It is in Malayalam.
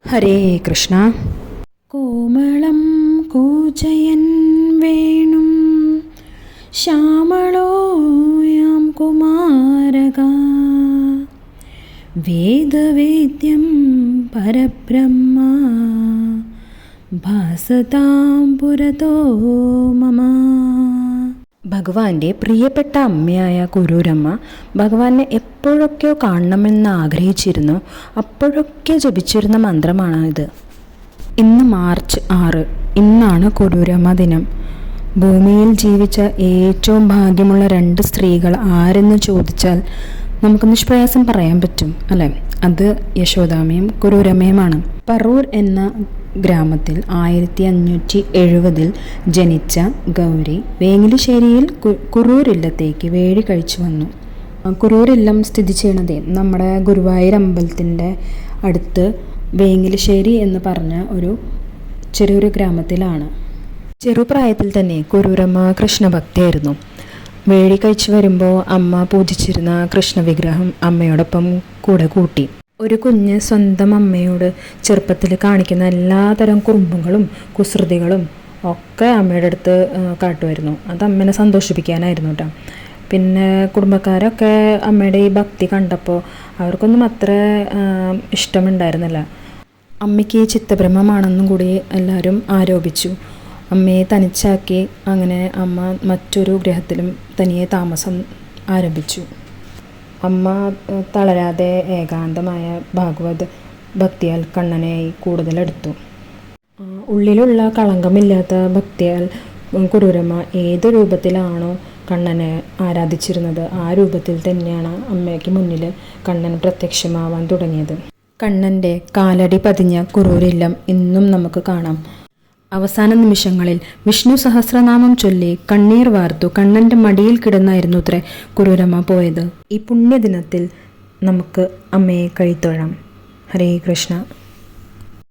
ഹരേ കൃഷ്ണ. കോമളം കൂജയൻ വേണും ശ്യാമളോയം കുമാരക വേദവേദ്യം പരബ്രഹ്മ ഭാസതാം പുരതോ മമ. ഭഗവാന്റെ പ്രിയപ്പെട്ട അമ്മയായ കുരൂരമ്മ ഭഗവാനെ എപ്പോഴൊക്കെയോ കാണണമെന്ന് ആഗ്രഹിച്ചിരുന്നു. അപ്പോഴൊക്കെ ജപിച്ചിരുന്ന മന്ത്രമാണ് ഇത്. ഇന്ന് മാർച്ച് 6, ഇന്നാണ് കുരൂരമ്മ ദിനം. ഭൂമിയിൽ ജീവിച്ച ഏറ്റവും ഭാഗ്യമുള്ള 2 സ്ത്രീകൾ ആരെന്ന് ചോദിച്ചാൽ നമുക്ക് നിഷ്പ്രയാസം പറയാൻ പറ്റും അല്ലേ? അത് യശോദാമ്മയും കുരൂരമ്മയുമാണ്. പറൂർ എന്ന ഗ്രാമത്തിൽ 1570 ജനിച്ച ഗൗരി വേങ്ങിലിശ്ശേരിയിൽ കുറൂരില്ലത്തേക്ക് വേഴി കഴിച്ചു വന്നു. കുറൂരില്ലം സ്ഥിതി ചെയ്യണത് നമ്മുടെ ഗുരുവായൂർ അമ്പലത്തിൻ്റെ അടുത്ത് വേങ്ങിലിശ്ശേരി എന്ന് പറഞ്ഞ ഒരു ചെറിയൊരു ഗ്രാമത്തിലാണ്. ചെറുപ്രായത്തിൽ തന്നെ കുറൂരമ്മ കൃഷ്ണഭക്തിയായിരുന്നു. വേഴി കഴിച്ചു വരുമ്പോൾ അമ്മ പൂജിച്ചിരുന്ന കൃഷ്ണവിഗ്രഹം അമ്മയോടൊപ്പം കൂടെ കൂട്ടി. ഒരു കുഞ്ഞ് സ്വന്തം അമ്മയോട് ചെറുപ്പത്തിൽ കാണിക്കുന്ന എല്ലാതരം കുറുമ്പുകളും കുസൃതികളും ഒക്കെ അമ്മയുടെ അടുത്ത് കാട്ടുമായിരുന്നു. അത് അമ്മേനെ സന്തോഷിപ്പിക്കാനായിരുന്നു കേട്ടോ. പിന്നെ കുടുംബക്കാരൊക്കെ അമ്മയുടെ ഈ ഭക്തി കണ്ടപ്പോൾ അവർക്കൊന്നും അത്ര ഇഷ്ടമുണ്ടായിരുന്നില്ല. അമ്മയ്ക്ക് ചിത്തഭ്രമമാണെന്നും കൂടി എല്ലാവരും ആരോപിച്ചു. അമ്മയെ തനിച്ചാക്കി അങ്ങനെ അമ്മ മറ്റൊരു ഗ്രഹത്തിലും തനിയെ താമസം ആരംഭിച്ചു. അമ്മ തളരാതെ ഏകാന്തമായ ഭാഗവത് ഭക്തിയാൽ കണ്ണനെയായി കൂടുതലെടുത്തു. ഉള്ളിലുള്ള കളങ്കമില്ലാത്ത ഭക്തിയാൽ കുറൂരമ്മ ഏത് രൂപത്തിലാണോ കണ്ണനെ ആരാധിച്ചിരുന്നത് ആ രൂപത്തിൽ തന്നെയാണ് അമ്മയ്ക്ക് മുന്നിൽ കണ്ണൻ പ്രത്യക്ഷമാവാൻ തുടങ്ങിയത്. കണ്ണൻ്റെ കാലടി പതിഞ്ഞ കുറൂരില്ലം ഇന്നും നമുക്ക് കാണാം. അവസാന നിമിഷങ്ങളിൽ വിഷ്ണു സഹസ്രനാമം ചൊല്ലി കണ്ണീർ വാർത്തു കണ്ണൻ്റെ മടിയിൽ കിടന്നായിരുന്നു അത്രേ കുറൂരമ്മ പോയത്. ഈ പുണ്യദിനത്തിൽ നമുക്ക് അമ്മയെ കൈത്തൊഴാം. ഹരേ കൃഷ്ണ.